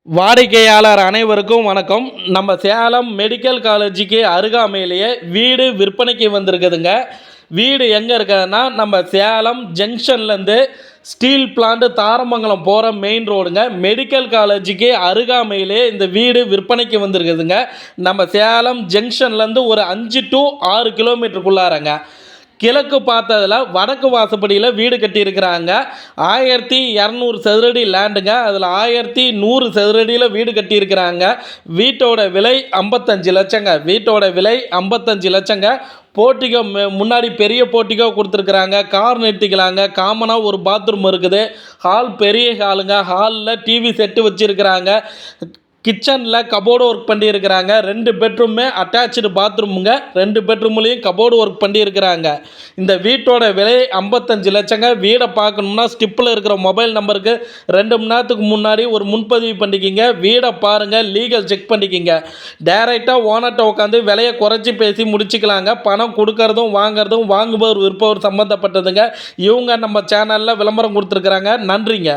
வாடிக்கையாளர் அனைவருக்கும் வணக்கம். நம்ம சேலம் மெடிக்கல் காலேஜுக்கு அருகாமையிலேயே வீடு விற்பனைக்கு வந்திருக்குதுங்க. வீடு எங்கே இருக்குதுன்னா நம்ம சேலம் ஜங்ஷன்லேருந்து ஸ்டீல் பிளான்ட் தாரமங்கலம் போகிற மெயின் ரோடுங்க. மெடிக்கல் காலேஜுக்கு அருகாமையிலே இந்த வீடு விற்பனைக்கு வந்திருக்குதுங்க. நம்ம சேலம் ஜங்ஷன்லேருந்து ஒரு 5 to 6 கிலோமீட்டருக்குள்ளாரங்க. கிழக்கு பார்த்ததில் வடக்கு வாசப்படியில் வீடு கட்டியிருக்கிறாங்க. 1200 சதுரடி லேண்டுங்க. அதில் 1100 சதுரடியில் வீடு கட்டியிருக்கிறாங்க. வீட்டோட விலை 55 லட்சங்க. வீட்டோட விலை 55 லட்சங்க. போர்ட்டிகோ முன்னாடி பெரிய போர்ட்டிகோ கொடுத்துருக்குறாங்க. கார் நிறுத்திக்கலாங்க. காமனாக ஒரு பாத்ரூம் இருக்குது. ஹால் பெரிய ஹாலுங்க. ஹாலில் டிவி செட்டு வச்சுருக்கிறாங்க. கிச்சனில் கபோர்டு ஒர்க் பண்ணியிருக்கிறாங்க. 2 பெட்ரூமே அட்டாச்சு பாத்ரூமுங்க. 2 பெட்ரூம்லேயும் கபோர்டு ஒர்க் பண்ணியிருக்கிறாங்க. இந்த வீட்டோட விலை 55 லட்சங்க. வீடை பார்க்கணும்னா ஸ்டிப்பில் இருக்கிற மொபைல் நம்பருக்கு 2 மணி நேரத்துக்கு முன்னாடி ஒரு முன்பதிவு பண்ணிக்கிங்க. வீடை பாருங்கள், லீகல் செக் பண்ணிக்கிங்க. டைரெக்டாக ஓனர்கிட்ட உட்காந்து விலையை குறைச்சி பேசி முடிச்சுக்கலாங்க. பணம் கொடுக்கறதும் வாங்குறதும் வாங்குபவர் விற்பவர் சம்மந்தப்பட்டதுங்க. இவங்க நம்ம சேனலில் விளம்பரம் கொடுத்துருக்குறாங்க. நன்றிங்க.